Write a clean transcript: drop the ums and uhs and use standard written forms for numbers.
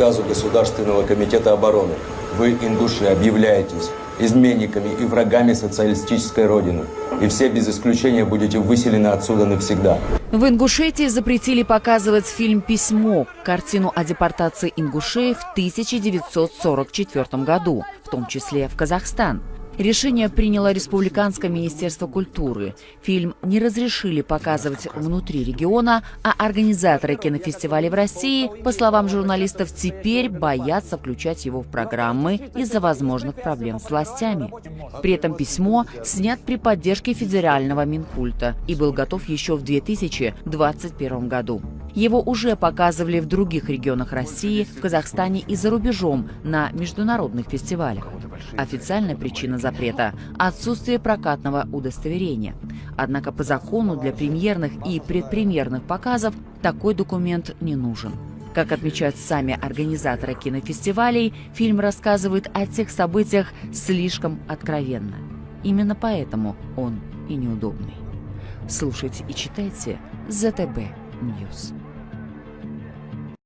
приказу Государственного комитета обороны вы, ингуши, объявляетесь изменниками и врагами социалистической родины. И все без исключения будете выселены отсюда навсегда. В Ингушетии запретили показывать фильм «Письмо», картину о депортации ингушей в 1944 году, в том числе в Казахстан. Решение приняло Республиканское министерство культуры. Фильм не разрешили показывать внутри региона, а организаторы кинофестивалей в России, по словам журналистов, теперь боятся включать его в программы из-за возможных проблем с властями. При этом «Письмо» снят при поддержке федерального Минкульта и был готов еще в 2021 году. Его уже показывали в других регионах России, в Казахстане и за рубежом на международных фестивалях. Официальная причина запрета – отсутствие прокатного удостоверения. Однако по закону для премьерных и предпремьерных показов такой документ не нужен. Как отмечают сами организаторы кинофестивалей, фильм рассказывает о тех событиях слишком откровенно. Именно поэтому он и неудобный. Слушайте и читайте ЗТБ Ньюс.